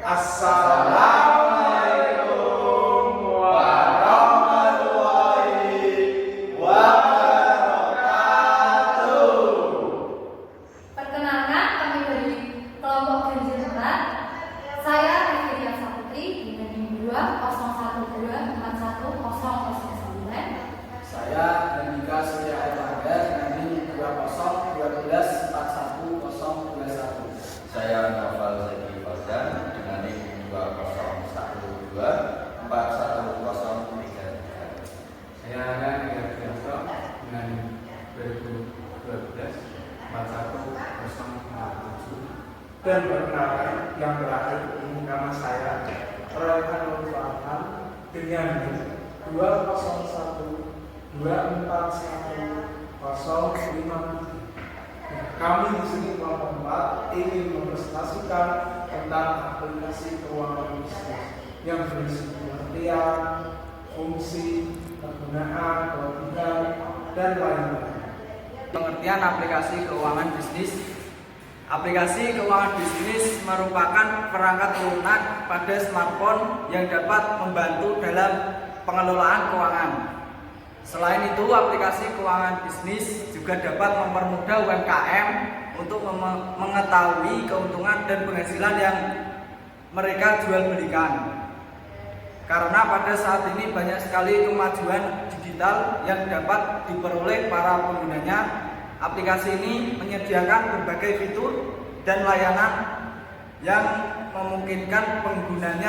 Assalamualaikum warahmatullahi wabarakatuh. Perkenalkan, kami dari kelompok Ganjil Berat. Saya Revidia Saputri dengan NIM 201241009. Saya Andika Surya Erlangga dengan NIM 201241021. Saya Novel Zeki Fauzan dengan NIM 201241033. Saya Anan Yardianto dengan NIM 2012-4107. Dan perkenalkan, yang terakhir ini nama saya Raihan Nur Farhan dengan NIM 201241053. Kami di sini kelompok 4 ingin mempresentasikan tentang aplikasi keuangan bisnis yang berisi pengertian, fungsi, penggunaan, kelebihan, dan lain-lain. Pengertian aplikasi keuangan bisnis. Aplikasi keuangan bisnis merupakan perangkat lunak pada smartphone yang dapat membantu dalam pengelolaan keuangan. Selain itu, aplikasi keuangan bisnis juga dapat mempermudah UMKM untuk mengetahui keuntungan dan penghasilan yang mereka jual belikan. Karena pada saat ini banyak sekali kemajuan digital yang dapat diperoleh para penggunanya. Aplikasi ini menyediakan berbagai fitur dan layanan yang memungkinkan pengguna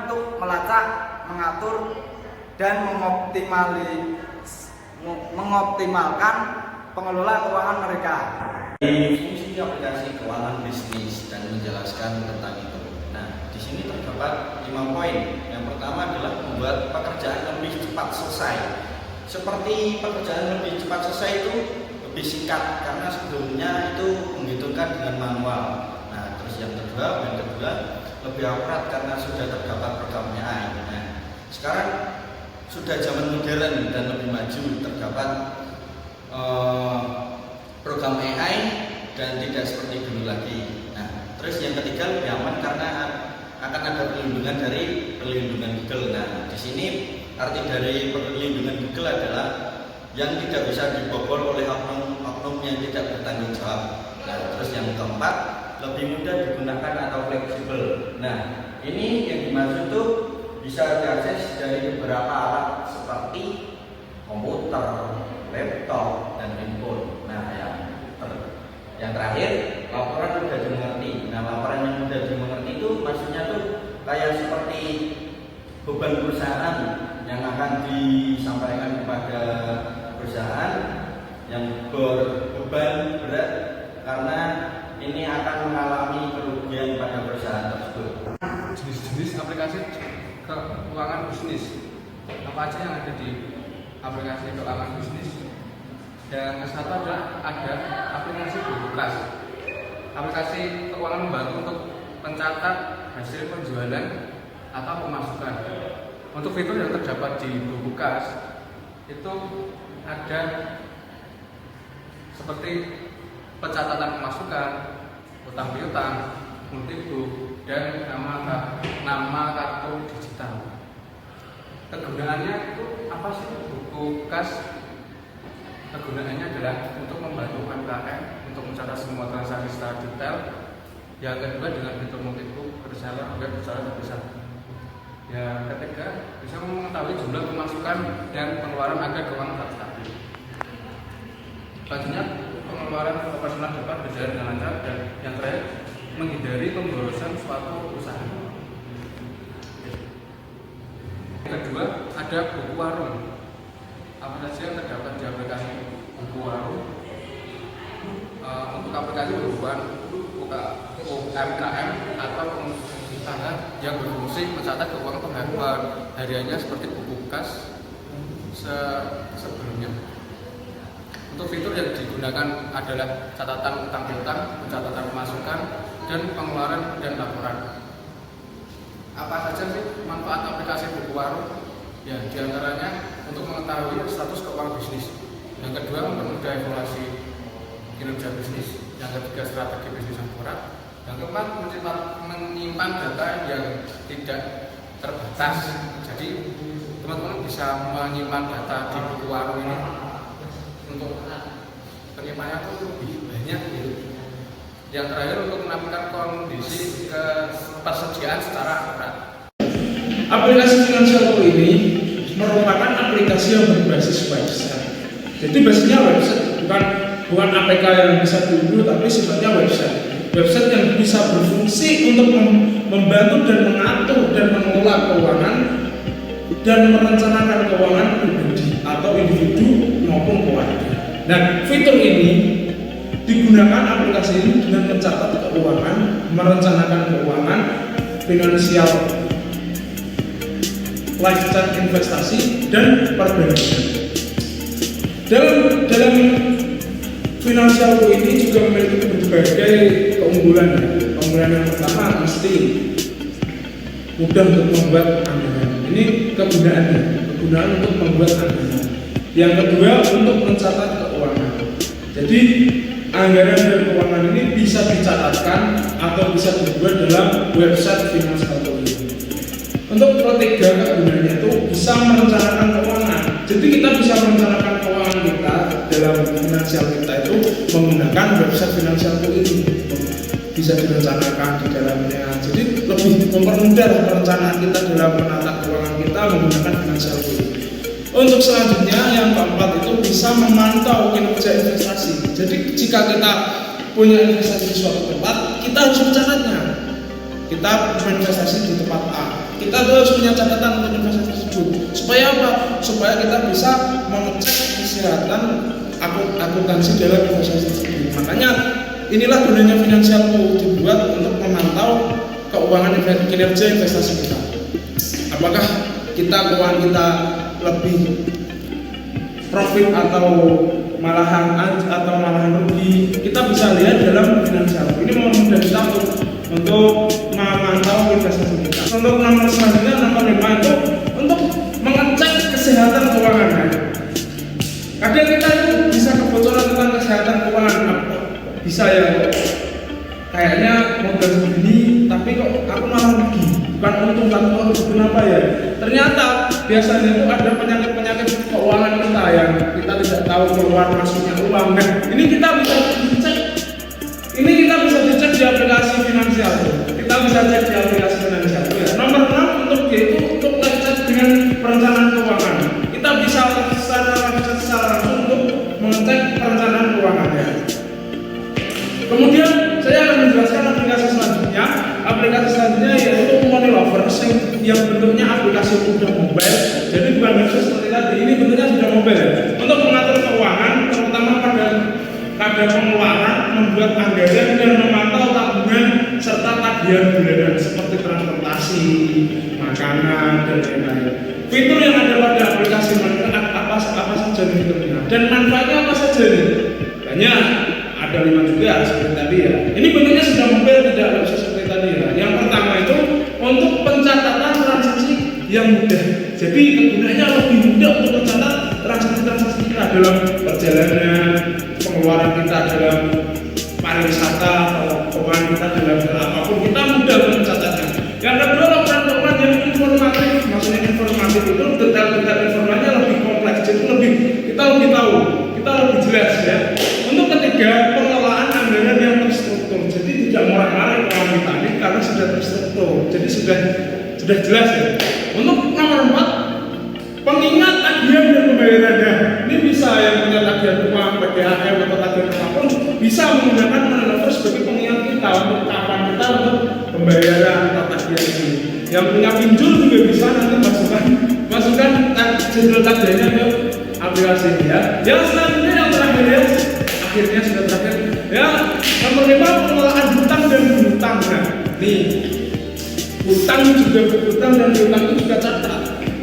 untuk melacak, mengatur, dan mengoptimalkan pengelola keuangan mereka. Fungsi aplikasi keuangan bisnis dan menjelaskan tentang itu. Nah, di sini terdapat 5 poin. Yang pertama adalah membuat pekerjaan lebih cepat selesai. Seperti pekerjaan lebih cepat selesai itu lebih singkat karena sebelumnya itu menghitungkan dengan manual. Nah, terus yang kedua lebih akurat karena sudah terdapat program AI. Nah, sekarang sudah zaman modern dan lebih maju, terdapat program AI dan tidak seperti dulu lagi. Nah, terus yang ketiga lebih aman karena akan ada perlindungan dari perlindungan Google. Nah, di sini arti dari perlindungan Google adalah yang tidak bisa dibobol oleh oknum yang tidak bertanggung jawab. Nah, terus yang keempat lebih mudah digunakan atau fleksibel. Nah, ini yang dimaksud itu bisa diakses dari beberapa alat seperti komputer, laptop, dan handphone. Nah, yang terakhir, laporan mudah dimengerti. Nah, laporan yang mudah dimengerti itu maksudnya tuh kayak seperti beban perusahaan yang akan disampaikan kepada perusahaan yang berbeban berat karena ini akan mengalami kerugian pada perusahaan tersebut. Jenis-jenis aplikasi keuangan bisnis apa aja yang ada di aplikasi keuangan bisnis? Yang satu adalah ada aplikasi buku kas. Aplikasi keuangan membantu untuk mencatat hasil penjualan atau pemasukan. Untuk fitur yang terdapat di buku kas itu ada seperti pencatatan pemasukan, utang piutang, multibook, dan nama kartu digital. Kegunaannya itu apa sih buku kas? Kegunaannya adalah untuk membantu UMKM untuk mencatat semua transaksi secara detail. Yang kedua dengan fitur multibook, reseller agar berjalan lebih bisa. Yang ketiga bisa mengetahui jumlah pemasukan dan pengeluaran agar keuangan tetap stabil. Selanjutnya pengeluaran operasional dapat berjalan dengan lancar, dan yang terakhir menghindari pemborosan suatu usaha. Yang kedua ada buku warung. Apa saja yang terdapat di aplikasi buku warung? Untuk aplikasi buku warung UMKM atau usaha yang berfungsi mencatat keuangan penghasilan hariannya seperti buku kas sebelumnya. Untuk fitur yang digunakan adalah catatan utang piutang, pencatatan pemasukan, dan pengeluaran dan laporan. Apa saja sih manfaat aplikasi buku warung? Ya, diantaranya untuk mengetahui status keuangan bisnis. Yang kedua, mempermudah evaluasi kinerja bisnis. Yang ketiga, strategi bisnis yang akurat. Yang keempat, menyimpan data yang tidak terbatas. Jadi teman-teman bisa menyimpan data di buku warung ini untuk penyimpanannya itu lebih banyak gitu. Yang terakhir, untuk menampilkan kondisi ketersediaan secara akurat. Aplikasi Finansialku ini merupakan aplikasi yang berbasis website. Jadi basisnya website, bukan APK yang bisa diunduh, tapi sifatnya website. Website yang bisa berfungsi untuk membantu dan mengatur dan mengelola keuangan dan merencanakan keuangan pribadi atau individu maupun keluarga. Nah, fitur ini digunakan aplikasi ini dengan mencatat keuangan, merencanakan keuangan, finansial, lifestyle, investasi, dan perbankan. Dalam Finansialku ini juga memiliki berbagai keunggulan. Keunggulan yang pertama mesti mudah untuk membuat anggaran. Ini kegunaan untuk membuat anggaran. Yang kedua, untuk mencatat keuangan. Jadi anggaran dan keuangan ini bisa dicatatkan atau bisa dibuat dalam website Finansialku ini. Untuk ketiga, kegunaannya itu bisa merencanakan keuangan. Jadi kita bisa merencanakan keuangan kita dalam finansial kita itu menggunakan website Finansialku ini. Bisa direncanakan di dalamnya. Jadi lebih mempermudah perencanaan kita dalam menata keuangan kita menggunakan Finansialku ini. Untuk selanjutnya, yang keempat itu bisa memantau kinerja investasi. Jadi jika kita punya investasi di suatu tempat, kita harus mencatatnya. Kita berinvestasi di tempat A, kita harus punya catatan untuk investasi tersebut. Supaya apa? Supaya kita bisa mengecek kesehatan akuntansi dalam investasi tersebut. Makanya inilah gunanya Finansialku, dibuat untuk memantau keuangan kinerja investasi kita. Apakah keuangan kita lebih profit atau malahan rugi, kita bisa lihat dalam Finansialku. Ini memudahkan kita untuk memantau investasi kita. Untuk nomor selanjutnya, nomor 5 itu untuk mengecek kesehatan keuangan. Kadang kita itu bisa kebocoran tentang kesehatan keuangan. Bisa ya, kayaknya modal segini tapi kok aku malah rugi, bukan untung tapi kok rugi, kenapa ya? Ternyata biasanya itu ada penyakit keuangan kita yang kita tidak tahu keluar masuknya uang. Nah, ini kita bisa dicek. Ini kita bisa dicek di aplikasi Finansialku. Kita bisa cek di aplikasi Finansialku ya. Nomor 6 untuk yaitu untuk cek dengan perencanaan keuangan. Kita bisa secara langsung untuk mengecek perencanaan keuangannya. Kemudian saya akan menjelaskan aplikasi selanjutnya. Aplikasi selanjutnya yaitu Money Lovers yang bentuknya aplikasi sudah mobile. Jadi bukan website seperti tadi. Ini bentuknya sudah mobile ya. Untuk mengatur keuangan, terutama pada pengeluaran, membuat anggaran dan memantau tabungan serta tagihan bulanan seperti transportasi, makanan, dan lain-lain. Fitur yang ada pada aplikasi apa saja fiturnya dan manfaatnya apa saja nih? Banyak, ada 5 juga seperti tadi ya. Ini bentuknya sudah mobile, tidak bisa seperti tadi ya. Yang pertama itu untuk pencatatan transaksi yang mudah. Jadi kegunaannya lebih mudah untuk mencatat transaksi kita dalam perjalanan, pengeluaran kita dalam pariwisata atau keuangan kita dalam apapun, kita mudah mencatatnya. Yang kedua, laporan keuangan yang informatif. Maksudnya informatif itu detail-detail informasinya lebih kompleks, jadi kita lebih tahu, kita lebih jelas ya. Untuk ketiga, pengelolaan anggaran yang terstruktur. Jadi tidak murah-murah keuangan kita ini karena sudah terstruktur, jadi sudah jelas ya. Untuk nomor 4, pengingat tagihan dan pembayarannya. Ini bisa yang punya tagihan uang, PDAM atau tagihan apapun bisa menggunakan Money Lovers sebagai pengingat kita untuk kapan kita untuk pembayaran atau tagihan ini. Yang punya pinjol juga bisa nanti masukkan jadwal tagihannya ke aplikasi ini ya. Yang selanjutnya yang terakhir ya, akhirnya sudah terakhir ya, nomor 5, pengelolaan hutang dan piutang. Nah, nih hutang dan piutang itu juga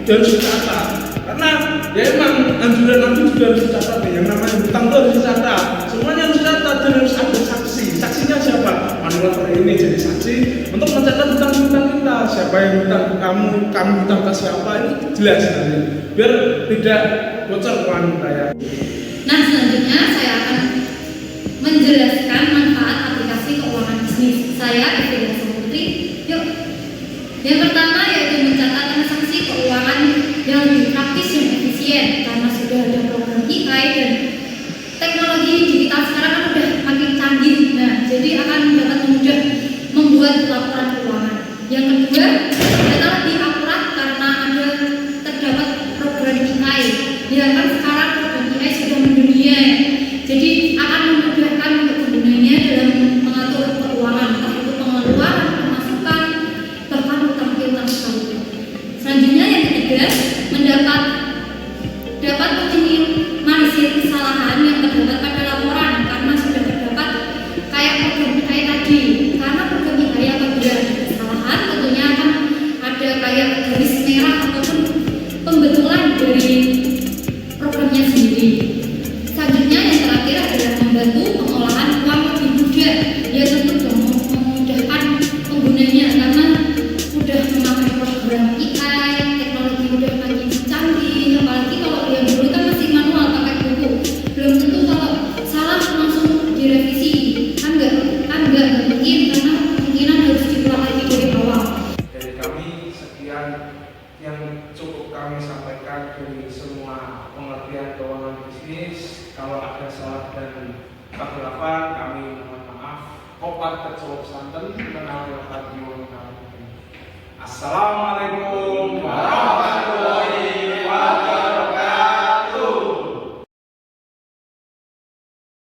harus dicatat. Karena ya emang anjuran aku juga harus dicatat nih. Yang namanya hutang itu harus dicatat. Semuanya harus dicatat dan harus ada saksi. Saksinya siapa? Money Lover ini jadi saksi untuk mencatat hutang-hutang kita. Siapa yang hutang kamu hutang ke siapa, ini jelas nanti. Biar tidak bocor keuangan kita ya. Nah, selanjutnya saya akan menjelaskan manfaat aplikasi keuangan bisnis. Saya Evelia Saputri. Yuk. Yang pertama yaitu mencatat transaksi keuangan yang lebih praktis dan efisien karena sudah ada program AI dan teknologi digital sekarang kan udah makin canggih. Nah, jadi akan dapat mudah membuat laporan keuangan. Yang kedua, data lebih akurat karena ada terdapat program AI. Ya kan sekarang program AI sudah mendunia. Jadi akan memudahkan untuk penggunanya dalam mengatur keuangan, entah itu pengeluaran, pemasukan, bahkan utang piutang sekalipun. Selanjutnya yang ketiga, dapat meminimalisir kesalahan yang terdapat pada laporan karena sudah terdapat kayak program AI tadi. Karena program AI apabila ada kesalahan tentunya akan ada kayak garis merah ataupun pembetulan dari programnya sendiri. Selanjutnya yang terakhir adalah membantu pengolahan uang lebih mudah. Ya tentu dong memudahkan penggunanya karena sudah memakai program AI, teknologi udah makin canggih. Apalagi kalau yang dulu kan masih manual pakai buku, belum tentu kalau salah langsung direvisi. Kan nggak mungkin karena kemungkinan harus diulang lagi dari awal. Dari kami sekian yang cukup kami sampaikan dari semua pengertian keuangan bisnis. Kalau ada salah dan kekeliruan kami mohon maaf. Opat kecuali santen mengenal